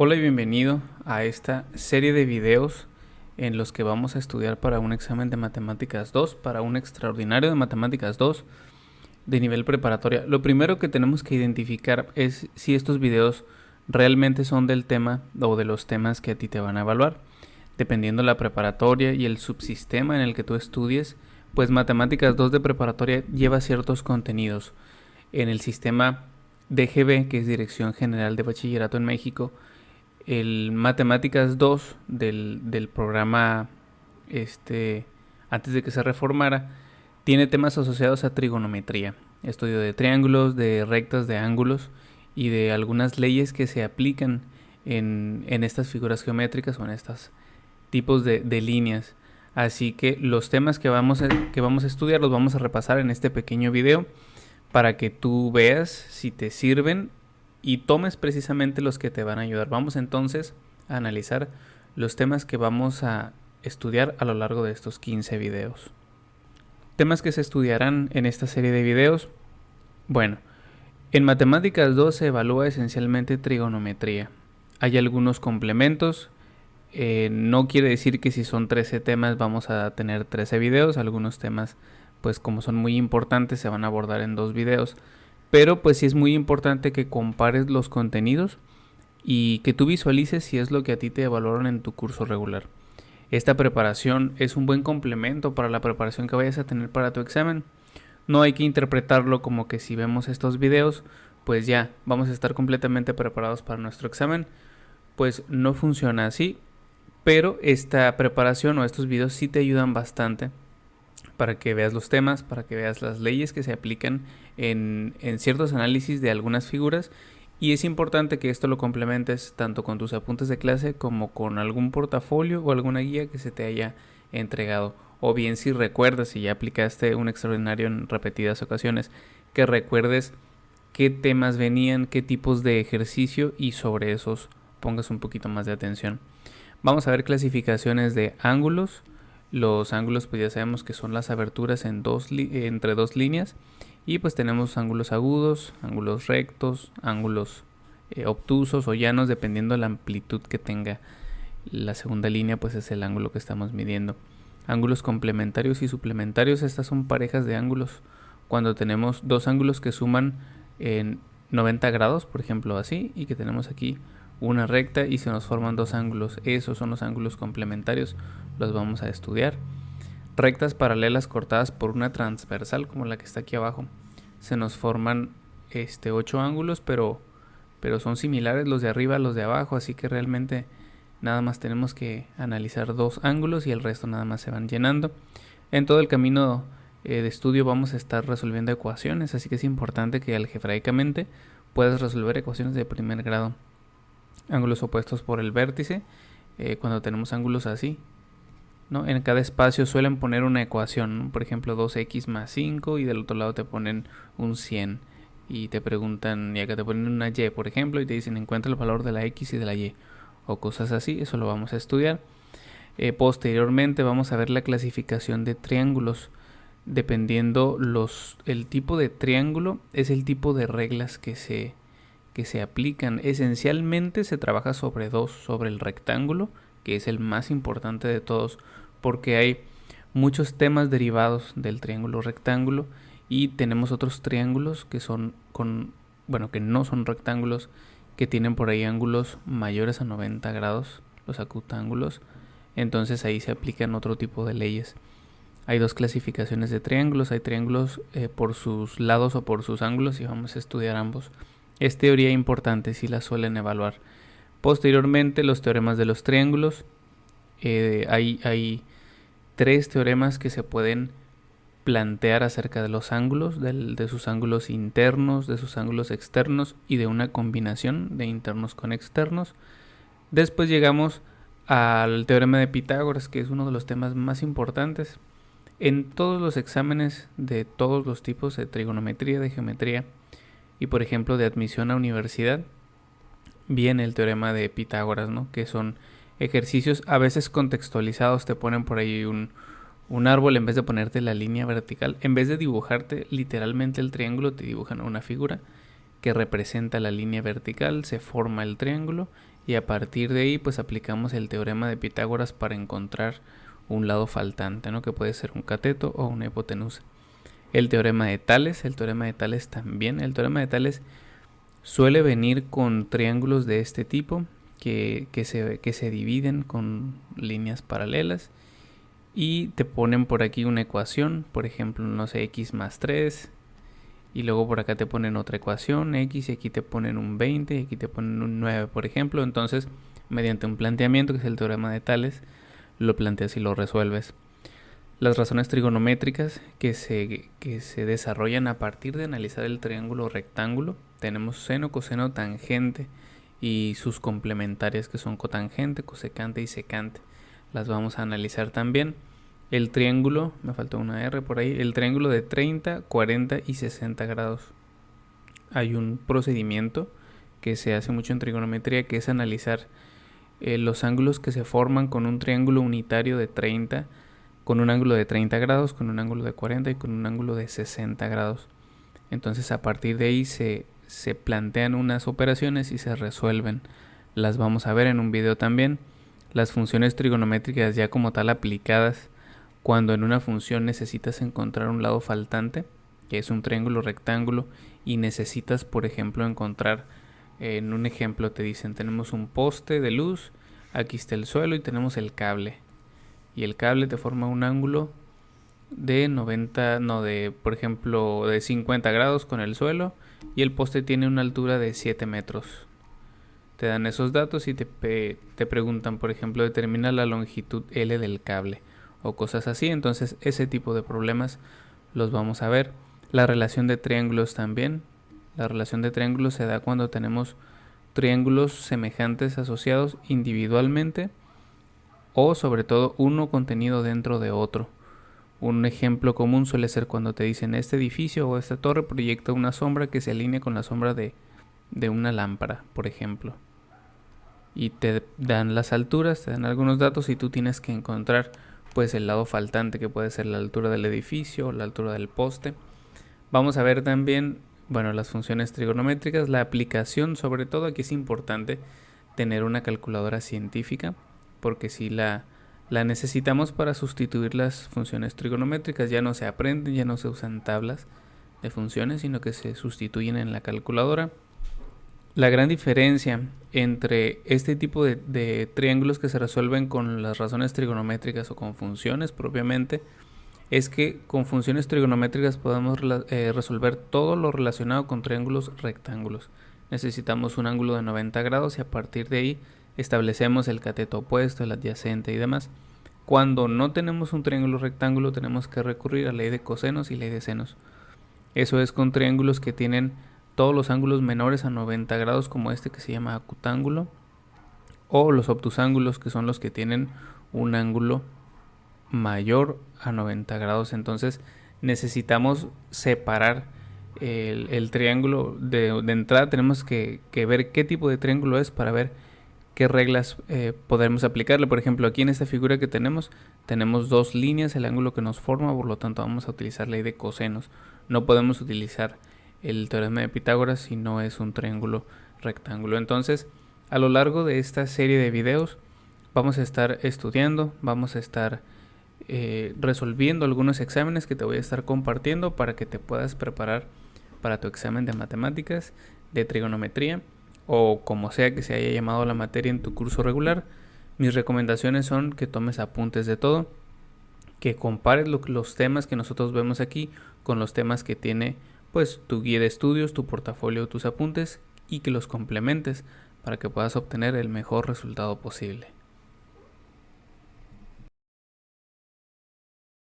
Hola y bienvenido a esta serie de videos en los que vamos a estudiar para un examen de Matemáticas 2, para un extraordinario de Matemáticas 2 de nivel preparatoria. Lo primero que tenemos que identificar es si estos videos realmente son del tema o de los temas que a ti te van a evaluar. Dependiendo la preparatoria y el subsistema en el que tú estudies, pues Matemáticas 2 de preparatoria lleva ciertos contenidos. En el sistema DGB, que es Dirección General de Bachillerato en México, el Matemáticas 2 del programa antes de que se reformara, tiene temas asociados a trigonometría, estudio de triángulos, de rectas, de ángulos y de algunas leyes que se aplican en estas figuras geométricas o en estos tipos de líneas. Así que los temas que vamos a estudiar los vamos a repasar en este pequeño video para que tú veas si te sirven y tomes precisamente los que te van a ayudar. Vamos entonces a analizar los temas que vamos a estudiar a lo largo de estos 15 videos. Temas que se estudiarán en esta serie de videos. Bueno, en Matemáticas 2 se evalúa esencialmente trigonometría. Hay algunos complementos. No quiere decir que si son 13 temas vamos a tener 13 videos. Algunos temas, pues como son muy importantes, se van a abordar en 2 videos. Pero pues sí es muy importante que compares los contenidos y que tú visualices si es lo que a ti te evaluaron en tu curso regular. Esta preparación es un buen complemento para la preparación que vayas a tener para tu examen. No hay que interpretarlo como que si vemos estos videos, pues ya vamos a estar completamente preparados para nuestro examen. Pues no funciona así, pero esta preparación o estos videos sí te ayudan bastante para que veas los temas, para que veas las leyes que se aplican en ciertos análisis de algunas figuras. Y es importante que esto lo complementes tanto con tus apuntes de clase como con algún portafolio o alguna guía que se te haya entregado. O bien si recuerdas, si ya aplicaste un extraordinario en repetidas ocasiones, que recuerdes qué temas venían, qué tipos de ejercicio y sobre esos pongas un poquito más de atención. Vamos a ver clasificaciones de ángulos. Los ángulos pues ya sabemos que son las aberturas entre dos líneas. Y pues tenemos ángulos agudos, ángulos rectos, ángulos obtusos o llanos, dependiendo de la amplitud que tenga la segunda línea, pues es el ángulo que estamos midiendo. Ángulos complementarios y suplementarios, estas son parejas de ángulos. Cuando tenemos dos ángulos que suman en 90 grados, por ejemplo así, y que tenemos aquí una recta y se nos forman dos ángulos, esos son los ángulos complementarios, los vamos a estudiar. Rectas paralelas cortadas por una transversal como la que está aquí abajo, se nos forman 8 ángulos, pero son similares los de arriba a los de abajo, así que realmente nada más tenemos que analizar dos ángulos y el resto nada más se van llenando. En todo el camino de estudio vamos a estar resolviendo ecuaciones, así que es importante que algebraicamente puedas resolver ecuaciones de primer grado. Ángulos opuestos por el vértice, cuando tenemos ángulos así, ¿no? En cada espacio suelen poner una ecuación, ¿no? Por ejemplo 2x más 5 y del otro lado te ponen un 100 y te preguntan, y acá te ponen una y, por ejemplo, y te dicen encuentra el valor de la x y de la y o cosas así. Eso lo vamos a estudiar. Posteriormente vamos a ver la clasificación de triángulos. Dependiendo el tipo de triángulo es el tipo de reglas que se aplican. Esencialmente se trabaja sobre el rectángulo, que es el más importante de todos, porque hay muchos temas derivados del triángulo rectángulo y tenemos otros triángulos que que no son rectángulos, que tienen por ahí ángulos mayores a 90 grados, los acutángulos. Entonces ahí se aplican otro tipo de leyes. Hay dos clasificaciones de triángulos, hay triángulos por sus lados o por sus ángulos y vamos a estudiar ambos. Es teoría importante, si la suelen evaluar. Posteriormente, los teoremas de los triángulos. Hay 3 teoremas que se pueden plantear acerca de los ángulos, de sus ángulos internos, de sus ángulos externos y de una combinación de internos con externos. Después llegamos al teorema de Pitágoras, que es uno de los temas más importantes en todos los exámenes de todos los tipos de trigonometría, de geometría y por ejemplo de admisión a universidad. Viene el teorema de Pitágoras, ¿no? Que son ejercicios a veces contextualizados, te ponen por ahí un árbol en vez de ponerte la línea vertical, en vez de dibujarte literalmente el triángulo, te dibujan una figura que representa la línea vertical, se forma el triángulo y a partir de ahí pues aplicamos el teorema de Pitágoras para encontrar un lado faltante, ¿no? Que puede ser un cateto o una hipotenusa. El teorema de Tales también. El teorema de Tales suele venir con triángulos de este tipo que se dividen con líneas paralelas y te ponen por aquí una ecuación, por ejemplo, no sé, x más 3, y luego por acá te ponen otra ecuación, x, y aquí te ponen un 20, y aquí te ponen un 9, por ejemplo. Entonces, mediante un planteamiento, que es el teorema de Tales, lo planteas y lo resuelves. Las razones trigonométricas que se desarrollan a partir de analizar el triángulo rectángulo. Tenemos seno, coseno, tangente y sus complementarias que son cotangente, cosecante y secante. Las vamos a analizar también. El triángulo, me faltó una R por ahí, el triángulo de 30, 40 y 60 grados. Hay un procedimiento que se hace mucho en trigonometría que es analizar los ángulos que se forman con un triángulo unitario de 30, con un ángulo de 30 grados, con un ángulo de 40 y con un ángulo de 60 grados. Entonces a partir de ahí se plantean unas operaciones y se resuelven. Las vamos a ver en un video también. Las funciones trigonométricas ya como tal aplicadas cuando en una función necesitas encontrar un lado faltante, que es un triángulo rectángulo, y necesitas, por ejemplo, encontrar, en un ejemplo te dicen, tenemos un poste de luz, aquí está el suelo y tenemos el cable. Y el cable te forma un ángulo de por ejemplo, de 50 grados con el suelo, y el poste tiene una altura de 7 metros. Te dan esos datos y te preguntan, por ejemplo, determina la longitud L del cable o cosas así. Entonces ese tipo de problemas los vamos a ver. La relación de triángulos también. La relación de triángulos se da cuando tenemos triángulos semejantes asociados individualmente o sobre todo uno contenido dentro de otro. Un ejemplo común suele ser cuando te dicen este edificio o esta torre proyecta una sombra que se alinea con la sombra de una lámpara, por ejemplo. Y te dan las alturas, te dan algunos datos y tú tienes que encontrar pues el lado faltante, que puede ser la altura del edificio o la altura del poste. Vamos a ver también, bueno, las funciones trigonométricas, la aplicación, sobre todo aquí es importante tener una calculadora científica, porque si la necesitamos para sustituir las funciones trigonométricas. Ya no se aprenden, ya no se usan tablas de funciones, sino que se sustituyen en la calculadora. La gran diferencia entre este tipo de triángulos que se resuelven con las razones trigonométricas o con funciones propiamente es que con funciones trigonométricas podemos resolver todo lo relacionado con triángulos rectángulos. Necesitamos un ángulo de 90 grados y a partir de ahí establecemos el cateto opuesto, el adyacente y demás. Cuando no tenemos un triángulo rectángulo tenemos que recurrir a la ley de cosenos y ley de senos. Eso es con triángulos que tienen todos los ángulos menores a 90 grados, como este que se llama acutángulo, o los obtusángulos, que son los que tienen un ángulo mayor a 90 grados. Entonces necesitamos separar el triángulo de entrada. Tenemos que ver qué tipo de triángulo es para ver qué reglas podemos aplicarle. Por ejemplo, aquí en esta figura que tenemos dos líneas, el ángulo que nos forma, por lo tanto vamos a utilizar ley de cosenos. No podemos utilizar el teorema de Pitágoras si no es un triángulo rectángulo. Entonces, a lo largo de esta serie de videos vamos a estar estudiando, vamos a estar resolviendo algunos exámenes que te voy a estar compartiendo para que te puedas preparar para tu examen de matemáticas, de trigonometría o como sea que se haya llamado la materia en tu curso regular. Mis recomendaciones son que tomes apuntes de todo, que compares los temas que nosotros vemos aquí con los temas que tiene pues tu guía de estudios, tu portafolio, tus apuntes, y que los complementes para que puedas obtener el mejor resultado posible.